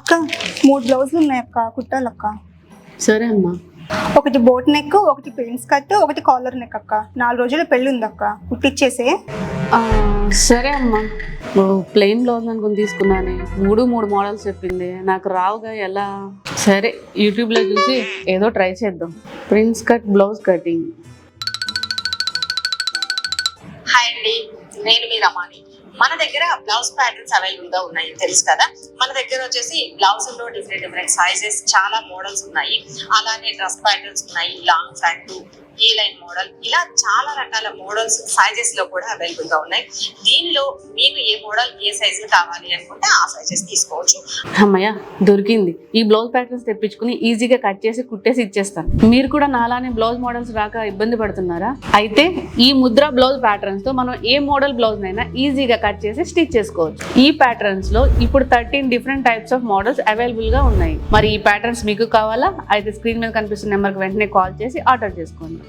అక్క 3 బ్లౌజులు ఉన్నాయి అక్క, కుట్టాలక్క. సరే అమ్మా. ఒకటి బోట్ నెక్, ఒకటి ప్రిన్స్ కట్, ఒకటి కాలర్ నెక్ అక్క. 4 రోజుల్లో పెళ్ళి ఉంది అక్క, కుట్టిచ్చేసే. సరే అమ్మా. ప్లెయిన్ బ్లౌజ్ అనుకుని తీసుకున్నాను. 3 మోడల్స్ చెప్పింది, నాకు రావుగా ఎలా? సరే యూట్యూబ్లో చూసి ఏదో ట్రై చేద్దాం. Prince cut blouse cutting. Hi అండి, నేను మీ రమాని. మన దగ్గర బ్లౌజ్ ప్యాటర్న్స్ అవైలబుల్ గా ఉన్నాయి, తెలుసు కదా. మన దగ్గర వచ్చేసి బ్లౌజ్ లో డిఫరెంట్ సైజెస్, చాలా మోడల్స్ ఉన్నాయి. అలానే డ్రెస్ ప్యాటర్న్స్ ఉన్నాయి, లాంగ్ ఫ్రాక్, ఈ లైన్ మోడల్, ఇలా చాలా రకాల మోడల్స్ సైజెస్ లో కూడా అవైలబుల్ గా ఉన్నాయి. దీనిలో మీకు ఏ మోడల్ ఏ సైజ్ కావాలి అనుకుంటే ఆ సైజెస్ తీసుకోవచ్చు. అమ్మయ్య దొరికింది. ఈ బ్లౌజ్ ప్యాటర్న్స్ తెప్పించుకుని ఈజీగా కట్ చేసి కుట్టేసి ఇచ్చేస్తాను. మీరు కూడా నాలానే బ్లౌజ్ మోడల్స్ రాక ఇబ్బంది పడుతున్నారా? అయితే ఈ ముద్ర బ్లౌజ్ ప్యాటర్న్స్ తో మనం ఏ మోడల్ బ్లౌజ్ అయినా ఈజీగా కట్ చేసి స్టిచ్ చేసుకోవచ్చు. ఈ ప్యాటర్న్స్ లో ఇప్పుడు 13 different types of models available గా ఉన్నాయి. మరి ఈ ప్యాటర్న్స్ మీకు కావాలా? అయితే స్క్రీన్ మీద కనిపిస్తున్న నెంబర్కి వెంటనే కాల్ చేసి ఆర్డర్ చేసుకోండి.